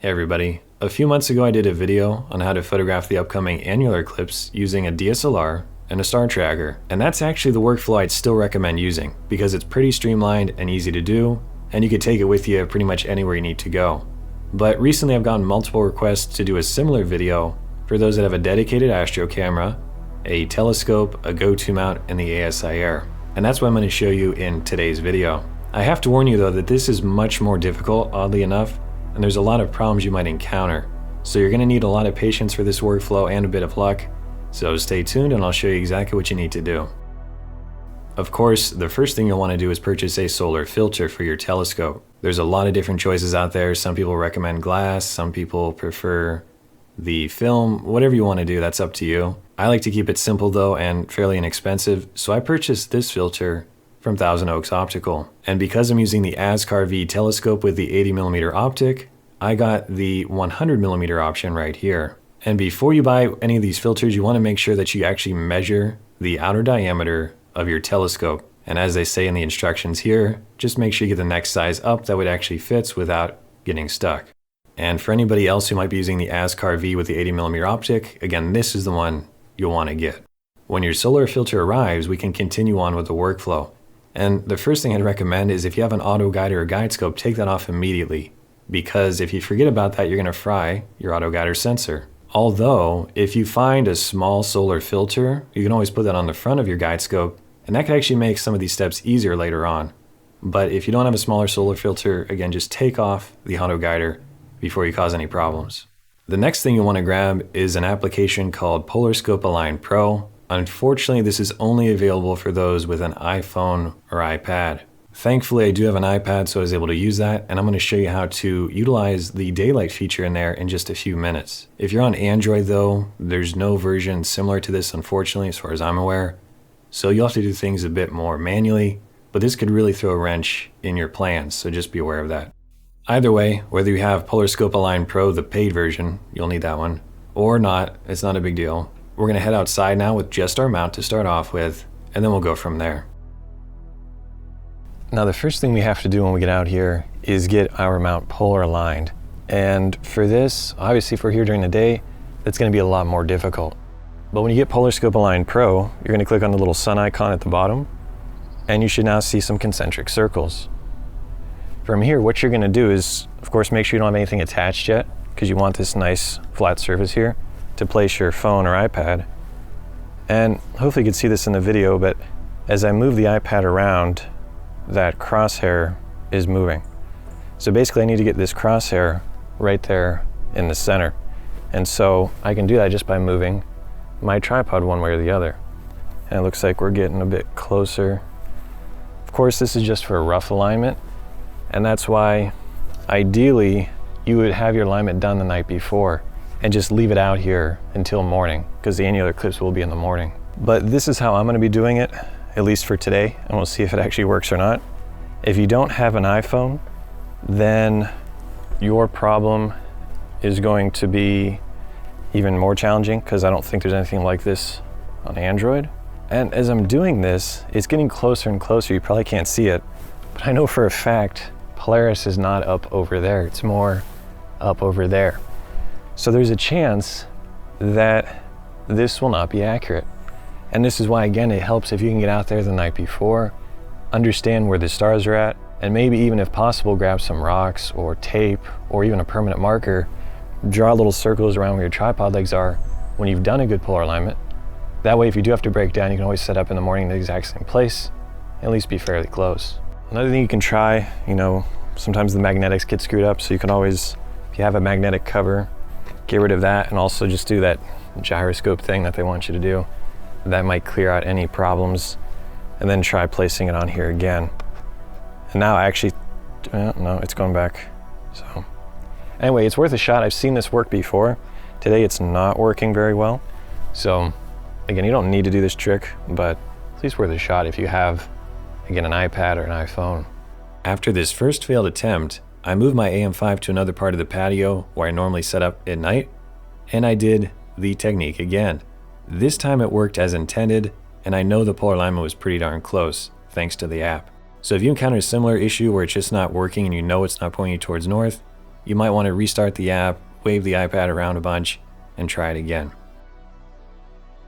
Hey everybody, a few months ago I did a video on how to photograph the upcoming Annular Eclipse using a DSLR and a star tracker, and that's actually the workflow I'd still recommend using because it's pretty streamlined and easy to do, and you could take it with you pretty much anywhere you need to go. But recently I've gotten multiple requests to do a similar video for those that have a dedicated Astro camera, a telescope, a go-to mount, and the ASIair, and that's what I'm going to show you in today's video. I have to warn you though that this is much more difficult, oddly enough, and there's a lot of problems you might encounter. So you're going to need a lot of patience for this workflow and a bit of luck. So stay tuned and I'll show you exactly what you need to do. Of course, the first thing you'll want to do is purchase a solar filter for your telescope. There's a lot of different choices out there. Some people recommend glass, some people prefer the film, whatever you want to do, that's up to you. I like to keep it simple though and fairly inexpensive, so I purchased this filter from Thousand Oaks Optical. And because I'm using the ASIAir V telescope with the 80mm optic, I got the 100mm option right here. And before you buy any of these filters, you want to make sure that you actually measure the outer diameter of your telescope. And as they say in the instructions here, just make sure you get the next size up that would actually fits without getting stuck. And for anybody else who might be using the ASIAir V with the 80mm optic, again, this is the one you'll want to get. When your solar filter arrives, we can continue on with the workflow. And the first thing I'd recommend is if you have an auto guide or a guide scope, take that off immediately, because if you forget about that, you're going to fry your auto guide or sensor. Although, if you find a small solar filter, you can always put that on the front of your guide scope, and that could actually make some of these steps easier later on. But if you don't have a smaller solar filter, again, just take off the auto guider before you cause any problems. The next thing you want to grab is an application called Polarscope Align Pro. Unfortunately, this is only available for those with an iPhone or iPad. Thankfully, I do have an iPad, so I was able to use that, and I'm going to show you how to utilize the daylight feature in there in just a few minutes. If you're on Android though, there's no version similar to this, unfortunately, as far as I'm aware. So you'll have to do things a bit more manually, but this could really throw a wrench in your plans, so just be aware of that. Either way, whether you have Polarscope Align Pro, the paid version, you'll need that one, or not, it's not a big deal. We're going to head outside now with just our mount to start off with, and then we'll go from there. Now the first thing we have to do when we get out here is get our mount polar aligned. And for this, obviously if we're here during the day, that's going to be a lot more difficult. But when you get Polarscope Align Pro, you're going to click on the little sun icon at the bottom, and you should now see some concentric circles. From here, what you're going to do is, of course, make sure you don't have anything attached yet, because you want this nice flat surface here to place your phone or iPad. And hopefully you can see this in the video, but as I move the iPad around, that crosshair is moving. So basically I need to get this crosshair right there in the center. And so I can do that just by moving my tripod one way or the other. And it looks like we're getting a bit closer. Of course, this is just for a rough alignment, and that's why ideally you would have your alignment done the night before and just leave it out here until morning, because the annular eclipse will be in the morning. But this is how I'm going to be doing it, at least for today, and we'll see if it actually works or not. If you don't have an iPhone, then your problem is going to be even more challenging, because I don't think there's anything like this on Android. And as I'm doing this, it's getting closer and closer. You probably can't see it, but I know for a fact Polaris is not up over there. It's more up over there. So there's a chance that this will not be accurate. And this is why, again, it helps if you can get out there the night before, understand where the stars are at, and maybe even if possible, grab some rocks or tape or even a permanent marker, draw little circles around where your tripod legs are when you've done a good polar alignment. That way, if you do have to break down, you can always set up in the morning in the exact same place, and at least be fairly close. Another thing you can try, sometimes the magnetics get screwed up, so you can always, if you have a magnetic cover, get rid of that, and also just do that gyroscope thing that they want you to do. That might clear out any problems, and then try placing it on here again. And now actually, no, it's going back. So anyway, it's worth a shot. I've seen this work before. Today it's not working very well. So again, you don't need to do this trick, but at least worth a shot if you have, again, an iPad or an iPhone. After this first failed attempt, I moved my AM5 to another part of the patio where I normally set up at night, and I did the technique again. This time it worked as intended, and I know the polar alignment was pretty darn close, thanks to the app. So if you encounter a similar issue where it's just not working and you know it's not pointing you towards north, you might want to restart the app, wave the iPad around a bunch, and try it again.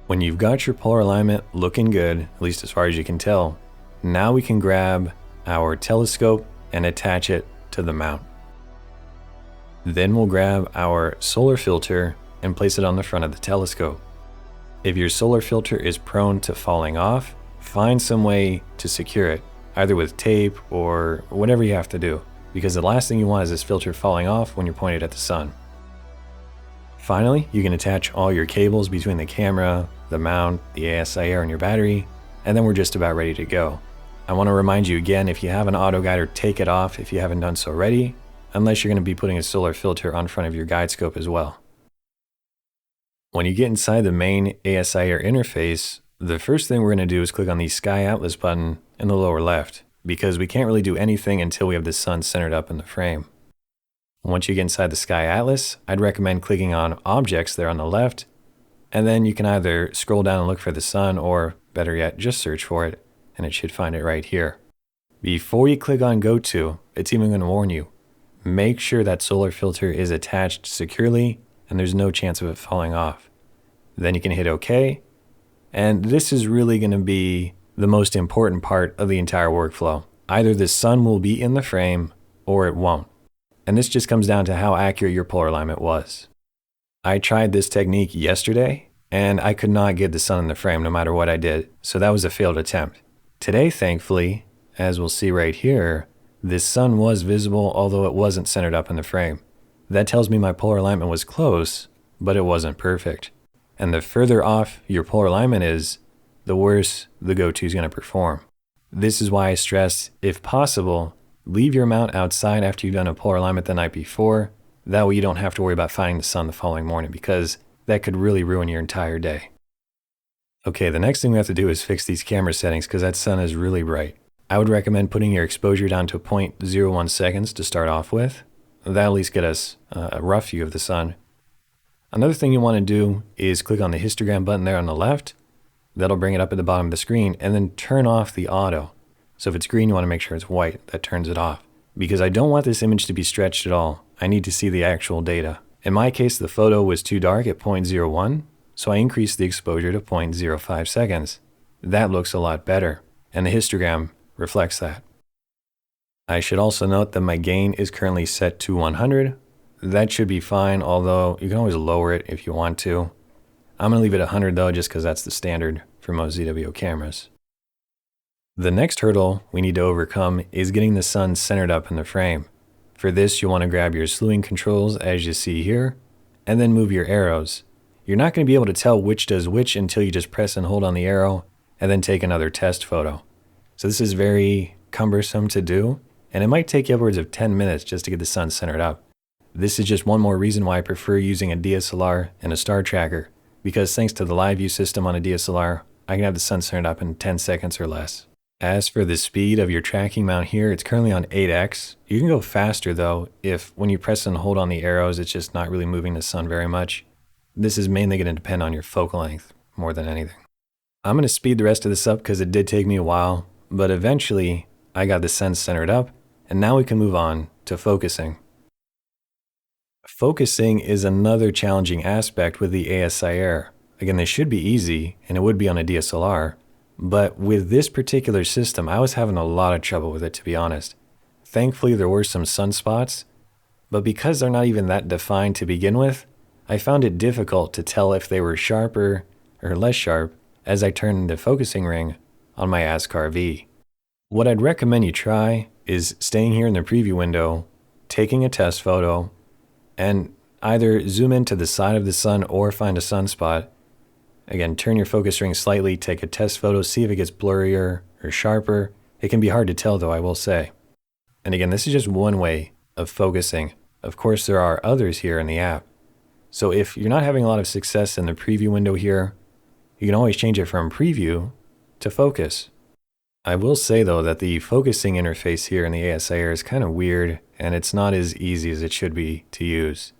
When you've got your polar alignment looking good, at least as far as you can tell, now we can grab our telescope and attach it to the mount. Then we'll grab our solar filter and place it on the front of the telescope. If your solar filter is prone to falling off, find some way to secure it, either with tape or whatever you have to do, because the last thing you want is this filter falling off when you're pointed at the sun. Finally, you can attach all your cables between the camera, the mount, the ASIAir, and your battery, and then we're just about ready to go. I want to remind you again, if you have an auto guider, take it off if you haven't done so already, unless you're going to be putting a solar filter on front of your guide scope as well. When you get inside the main ASIAir interface, the first thing we're going to do is click on the Sky Atlas button in the lower left, because we can't really do anything until we have the sun centered up in the frame. Once you get inside the Sky Atlas, I'd recommend clicking on Objects there on the left, and then you can either scroll down and look for the sun, or better yet, just search for it, and it should find it right here. Before you click on Go To, it's even going to warn you, make sure that solar filter is attached securely and there's no chance of it falling off. Then you can hit OK, and this is really going to be the most important part of the entire workflow. Either the sun will be in the frame or it won't. And this just comes down to how accurate your polar alignment was. I tried this technique yesterday and I could not get the sun in the frame no matter what I did, so that was a failed attempt. Today, thankfully, as we'll see right here, the sun was visible although it wasn't centered up in the frame. That tells me my polar alignment was close, but it wasn't perfect. And the further off your polar alignment is, the worse the Go-To is going to perform. This is why I stress, if possible, leave your mount outside after you've done a polar alignment the night before. That way you don't have to worry about finding the sun the following morning, because that could really ruin your entire day. Okay, the next thing we have to do is fix these camera settings because that sun is really bright. I would recommend putting your exposure down to 0.01 seconds to start off with. That'll at least get us a rough view of the sun. Another thing you want to do is click on the histogram button there on the left. That'll bring it up at the bottom of the screen, and then turn off the auto. So if it's green, you want to make sure it's white. That turns it off. Because I don't want this image to be stretched at all. I need to see the actual data. In my case, the photo was too dark at 0.01, so I increased the exposure to 0.05 seconds. That looks a lot better, and the histogram reflects that. I should also note that my gain is currently set to 100. That should be fine, although you can always lower it if you want to. I'm going to leave it at 100 though, just because that's the standard for most ZWO cameras. The next hurdle we need to overcome is getting the sun centered up in the frame. For this, you'll want to grab your slewing controls as you see here, and then move your arrows. You're not going to be able to tell which does which until you just press and hold on the arrow, and then take another test photo. So this is very cumbersome to do, and it might take you upwards of 10 minutes just to get the sun centered up. This is just one more reason why I prefer using a DSLR and a star tracker, because thanks to the live view system on a DSLR, I can have the sun centered up in 10 seconds or less. As for the speed of your tracking mount here, it's currently on 8x. You can go faster though, if when you press and hold on the arrows, it's just not really moving the sun very much. This is mainly going to depend on your focal length more than anything. I'm going to speed the rest of this up because it did take me a while, but eventually I got the sun centered up, and now we can move on to focusing. Focusing is another challenging aspect with the ASIAir. Again, this should be easy, and it would be on a DSLR, but with this particular system, I was having a lot of trouble with it, to be honest. Thankfully, there were some sunspots, but because they're not even that defined to begin with, I found it difficult to tell if they were sharper or less sharp as I turned the focusing ring on my ASIAir V. What I'd recommend you try is staying here in the preview window, taking a test photo, and either zoom into the side of the sun or find a sunspot. Again, turn your focus ring slightly, take a test photo, see if it gets blurrier or sharper. It can be hard to tell though, I will say. And again, this is just one way of focusing. Of course, there are others here in the app. So if you're not having a lot of success in the preview window here, you can always change it from preview to focus. I will say though that the focusing interface here in the ASIAir is kind of weird, and it's not as easy as it should be to use.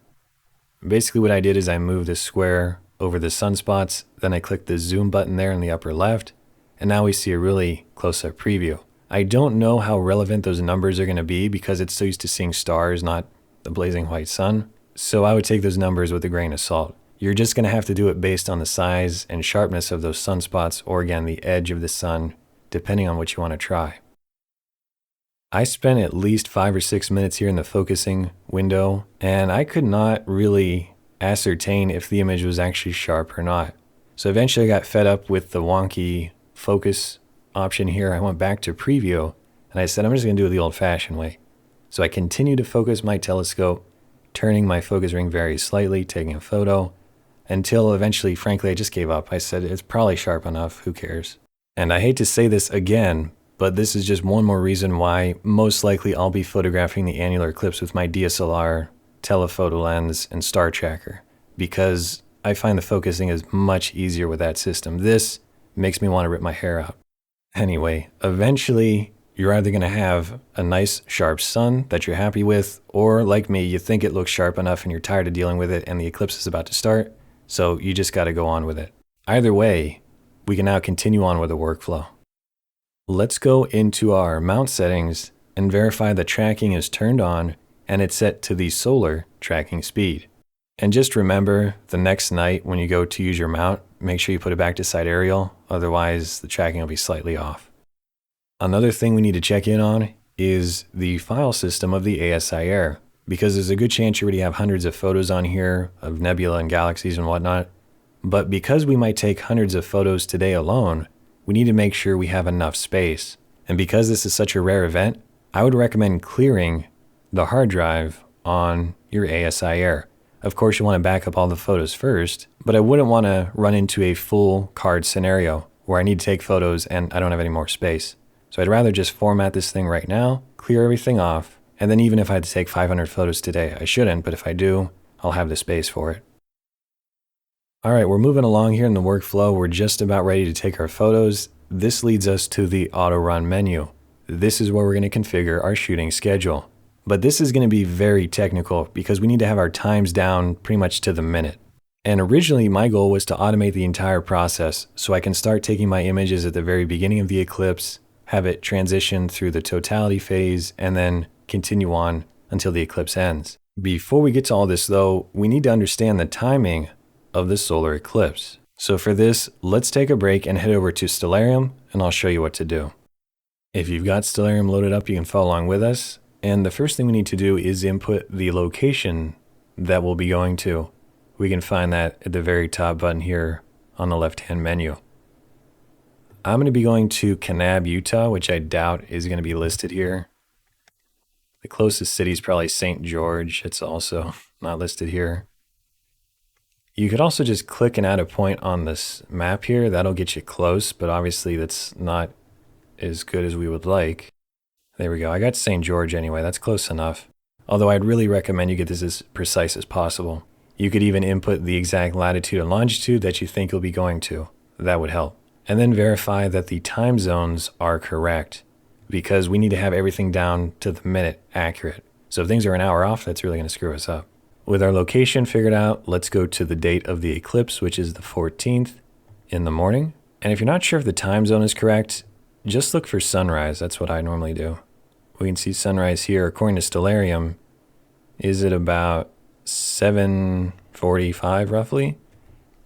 Basically what I did is I moved the square over the sunspots, then I clicked the zoom button there in the upper left, and now we see a really close-up preview. I don't know how relevant those numbers are going to be because it's so used to seeing stars, not the blazing white sun. So I would take those numbers with a grain of salt. You're just going to have to do it based on the size and sharpness of those sunspots, or again, the edge of the sun, depending on what you want to try. I spent at least 5 or 6 minutes here in the focusing window, and I could not really ascertain if the image was actually sharp or not. So eventually I got fed up with the wonky focus option here. I went back to preview, and I said, I'm just going to do it the old-fashioned way. So I continued to focus my telescope, turning my focus ring very slightly, taking a photo, until eventually, frankly, I just gave up. I said, it's probably sharp enough, who cares? And I hate to say this again, but this is just one more reason why most likely I'll be photographing the annular eclipse with my DSLR, telephoto lens, and star tracker, because I find the focusing is much easier with that system. This makes me want to rip my hair out. Anyway, eventually you're either going to have a nice sharp sun that you're happy with, or like me, you think it looks sharp enough and you're tired of dealing with it and the eclipse is about to start, so you just got to go on with it. Either way, we can now continue on with the workflow. Let's go into our mount settings and verify the tracking is turned on and it's set to the solar tracking speed. And just remember, the next night when you go to use your mount, make sure you put it back to side aerial, otherwise the tracking will be slightly off. Another thing we need to check in on is the file system of the ASIAir, because there's a good chance you already have hundreds of photos on here of nebula and galaxies and whatnot. But because we might take hundreds of photos today alone, we need to make sure we have enough space. And because this is such a rare event, I would recommend clearing the hard drive on your ASIAir. Of course, you want to back up all the photos first, but I wouldn't want to run into a full card scenario where I need to take photos and I don't have any more space. So I'd rather just format this thing right now, clear everything off, and then even if I had to take 500 photos today, I shouldn't, but if I do, I'll have the space for it. All right, we're moving along here in the workflow. We're just about ready to take our photos. This leads us to the auto run menu. This is where we're going to configure our shooting schedule. But this is going to be very technical because we need to have our times down pretty much to the minute. And originally my goal was to automate the entire process so I can start taking my images at the very beginning of the eclipse, have it transition through the totality phase, and then continue on until the eclipse ends. Before we get to all this though, we need to understand the timing of the solar eclipse. So for this, let's take a break and head over to Stellarium and I'll show you what to do. If you've got Stellarium loaded up, you can follow along with us. And the first thing we need to do is input the location that we'll be going to. We can find that at the very top button here on the left-hand menu. I'm going to be going to Kanab, Utah, which I doubt is going to be listed here. The closest city is probably St. George. It's also not listed here. You could also just click and add a point on this map here. That'll get you close, but obviously that's not as good as we would like. There we go. I got St. George anyway. That's close enough. Although I'd really recommend you get this as precise as possible. You could even input the exact latitude and longitude that you think you'll be going to. That would help. And then verify that the time zones are correct, because we need to have everything down to the minute accurate. So if things are an hour off, that's really going to screw us up. With our location figured out, let's go to the date of the eclipse, which is the 14th in the morning. And if you're not sure if the time zone is correct, just look for sunrise. That's what I normally do. We can see sunrise here, according to Stellarium, is at about 7:45 roughly.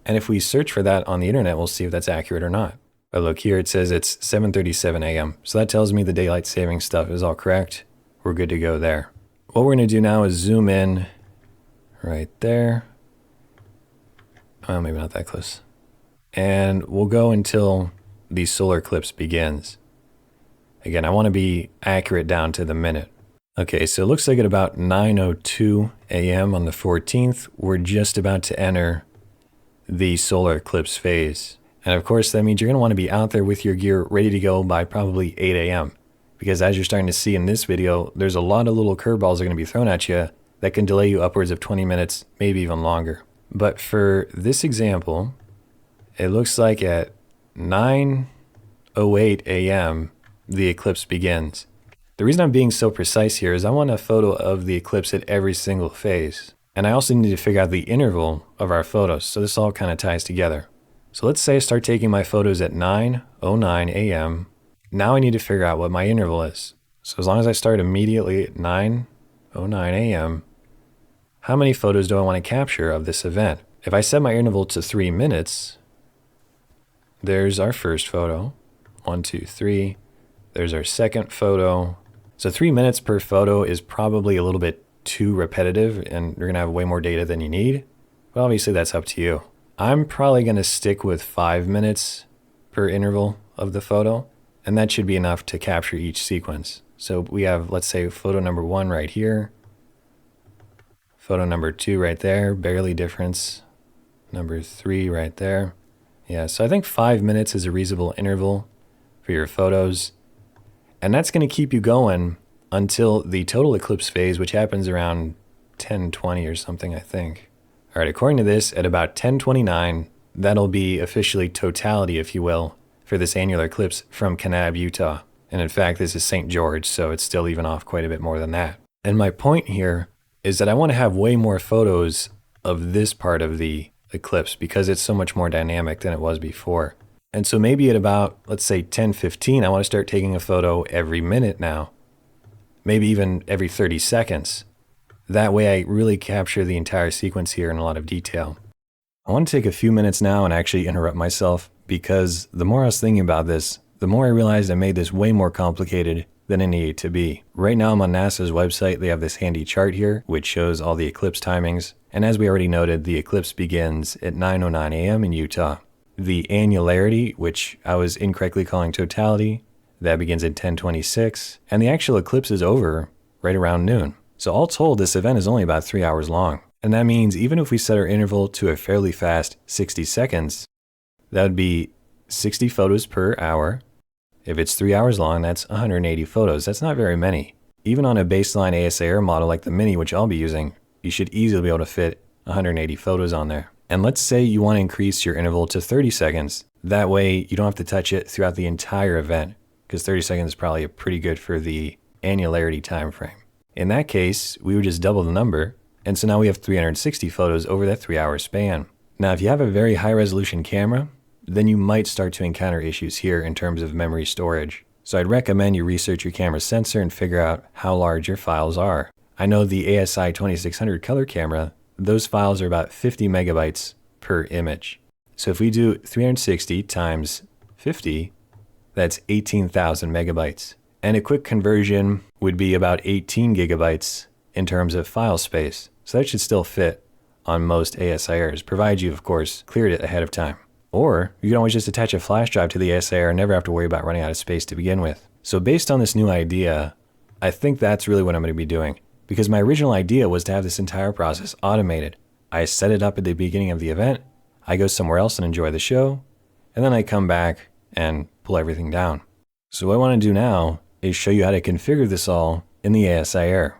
And if we search for that on the internet, we'll see if that's accurate or not. But look here, it says it's 7:37 a.m. So that tells me the daylight saving stuff is all correct. We're good to go there. What we're going to do now is zoom in right there. Well, maybe not that close. And we'll go until the solar eclipse begins. Again, I want to be accurate down to the minute. Okay, so it looks like at about 9:02 a.m. on the 14th, we're just about to enter the solar eclipse phase. And of course, that means you're going to want to be out there with your gear ready to go by probably 8 a.m. Because as you're starting to see in this video, there's a lot of little curveballs that are going to be thrown at you that can delay you upwards of 20 minutes, maybe even longer. But for this example, it looks like at 9:08 a.m., the eclipse begins. The reason I'm being so precise here is I want a photo of the eclipse at every single phase. And I also need to figure out the interval of our photos, so this all kind of ties together. So let's say I start taking my photos at 9:09 a.m. Now I need to figure out what my interval is. So as long as I start immediately at 9:09 a.m., how many photos do I want to capture of this event? If I set my interval to 3 minutes, there's our first photo. 1, 2, 3. There's our second photo. So 3 minutes per photo is probably a little bit too repetitive and you're gonna have way more data than you need. But obviously that's up to you. I'm probably gonna stick with 5 minutes per interval of the photo, and that should be enough to capture each sequence. So we have, let's say, photo number 1 right here. Photo number 2 right there, barely difference. Number 3 right there. Yeah, so I think 5 minutes is a reasonable interval for your photos. And that's going to keep you going until the total eclipse phase, which happens around 10:20 or something, I think. All right, according to this, at about 10:29, that'll be officially totality, if you will, for this annular eclipse from Kanab, Utah. And in fact, this is St. George, so it's still even off quite a bit more than that. And my point here is that I want to have way more photos of this part of the eclipse because it's so much more dynamic than it was before. And so maybe at about, let's say 10:15, I want to start taking a photo every minute now, maybe even every 30 seconds. That way I really capture the entire sequence here in a lot of detail. I want to take a few minutes now and actually interrupt myself because the more I was thinking about this, the more I realized I made this way more complicated than it needed to be. Right now I'm on NASA's website. They have this handy chart here, which shows all the eclipse timings. And as we already noted, the eclipse begins at 9:09 a.m. in Utah. The annularity, which I was incorrectly calling totality, that begins at 10:26. And the actual eclipse is over right around noon. So all told, this event is only about 3 hours long. And that means even if we set our interval to a fairly fast 60 seconds, that would be 60 photos per hour. If it's 3 hours long, that's 180 photos. That's not very many. Even on a baseline ASIAir model like the Mini, which I'll be using, you should easily be able to fit 180 photos on there. And let's say you want to increase your interval to 30 seconds. That way you don't have to touch it throughout the entire event, because 30 seconds is probably pretty good for the annularity time frame. In that case, we would just double the number, and so now we have 360 photos over that 3 hour span. Now, if you have a very high resolution camera, then you might start to encounter issues here in terms of memory storage. So I'd recommend you research your camera sensor and figure out how large your files are. I know the ASI 2600 color camera, those files are about 50 megabytes per image. So if we do 360 times 50, that's 18,000 megabytes. And a quick conversion would be about 18 gigabytes in terms of file space. So that should still fit on most ASIRs, provided you, of course, cleared it ahead of time. Or you can always just attach a flash drive to the ASIR and never have to worry about running out of space to begin with. So based on this new idea, I think that's really what I'm going to be doing. Because my original idea was to have this entire process automated. I set it up at the beginning of the event, I go somewhere else and enjoy the show, and then I come back and pull everything down. So what I want to do now is show you how to configure this all in the ASIAir.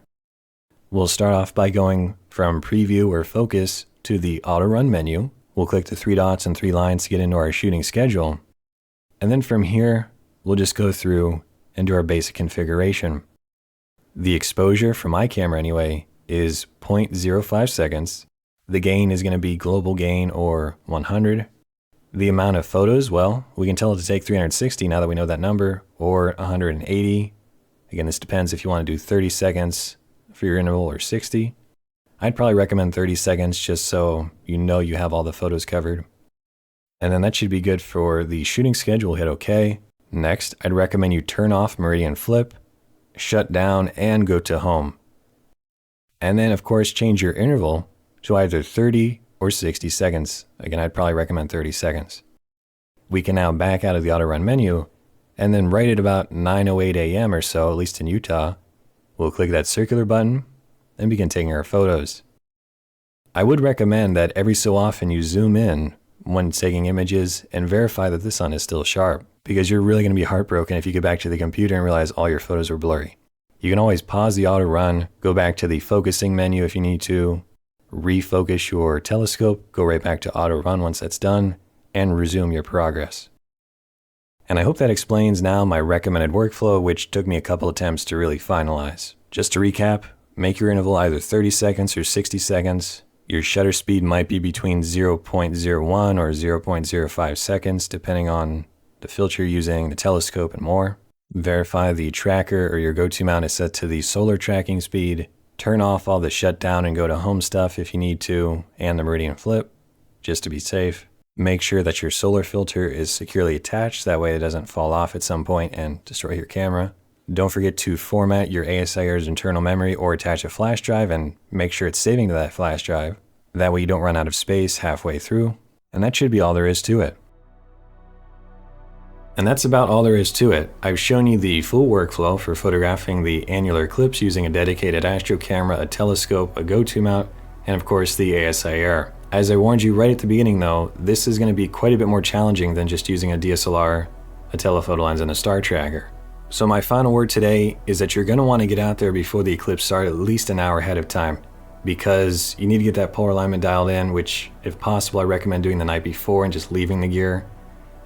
We'll start off by going from preview or focus to the auto run menu. We'll click the 3 dots and 3 lines to get into our shooting schedule. And then from here, we'll just go through and do our basic configuration. The exposure for my camera anyway is 0.05 seconds. The gain is going to be global gain or 100. The amount of photos, well, we can tell it to take 360 now that we know that number, or 180. Again, this depends if you want to do 30 seconds for your interval or 60. I'd probably recommend 30 seconds just so you know you have all the photos covered. And then that should be good for the shooting schedule. Hit OK. Next, I'd recommend you turn off Meridian Flip, shut down, and go to home. And then, of course, change your interval to either 30 or 60 seconds. Again, I'd probably recommend 30 seconds. We can now back out of the auto run menu, and then right at about 9:08 a.m. or so, at least in Utah, we'll click that circular button and begin taking our photos. I would recommend that every so often you zoom in when taking images and verify that the sun is still sharp, because you're really going to be heartbroken if you get back to the computer and realize all your photos were blurry. You can always pause the auto run, go back to the focusing menu if you need to, refocus your telescope, go right back to auto run once that's done, and resume your progress. And I hope that explains now my recommended workflow, which took me a couple attempts to really finalize. Just to recap, make your interval either 30 seconds or 60 seconds. Your shutter speed might be between 0.01 or 0.05 seconds, depending on the filter you're using, the telescope, and more. Verify the tracker or your go-to mount is set to the solar tracking speed. Turn off all the shutdown and go to home stuff if you need to, and the meridian flip, just to be safe. Make sure that your solar filter is securely attached, that way it doesn't fall off at some point and destroy your camera. Don't forget to format your ASIAir's internal memory or attach a flash drive and make sure it's saving to that flash drive. That way you don't run out of space halfway through. And that should be all there is to it. And that's about all there is to it. I've shown you the full workflow for photographing the Annular Eclipse using a dedicated Astro camera, a telescope, a go-to mount, and of course the ASIair. As I warned you right at the beginning though, this is going to be quite a bit more challenging than just using a DSLR, a telephoto lens, and a star tracker. So my final word today is that you're going to want to get out there before the eclipse starts at least an hour ahead of time, because you need to get that polar alignment dialed in, which if possible I recommend doing the night before and just leaving the gear.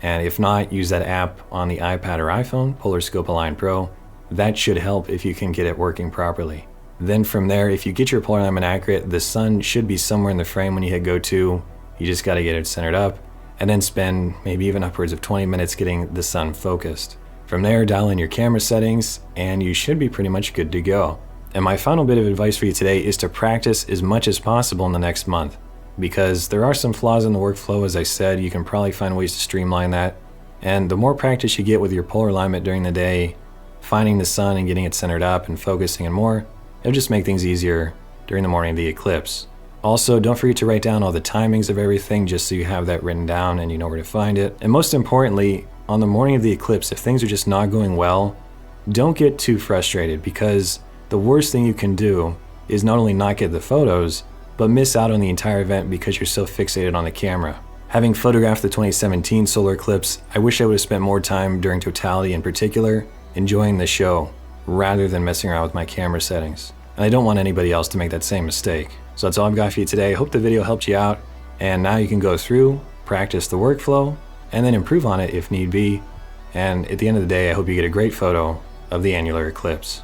And if not, use that app on the iPad or iPhone, Polar Scope Align Pro. That should help if you can get it working properly. Then from there, if you get your polar alignment accurate, the sun should be somewhere in the frame when you hit go to. You just got to get it centered up and then spend maybe even upwards of 20 minutes getting the sun focused. From there, dial in your camera settings and you should be pretty much good to go. And my final bit of advice for you today is to practice as much as possible in the next month, because there are some flaws in the workflow. As I said, you can probably find ways to streamline that. And the more practice you get with your polar alignment during the day, finding the sun and getting it centered up and focusing and more, it'll just make things easier during the morning of the eclipse. Also, don't forget to write down all the timings of everything just so you have that written down and you know where to find it. And most importantly, on the morning of the eclipse, if things are just not going well, don't get too frustrated, because the worst thing you can do is not only not get the photos, but miss out on the entire event because you're so fixated on the camera. Having photographed the 2017 solar eclipse, I wish I would have spent more time during totality in particular, enjoying the show, rather than messing around with my camera settings. And I don't want anybody else to make that same mistake. So that's all I've got for you today. I hope the video helped you out, and now you can go through, practice the workflow, and then improve on it if need be. And at the end of the day, I hope you get a great photo of the annular eclipse.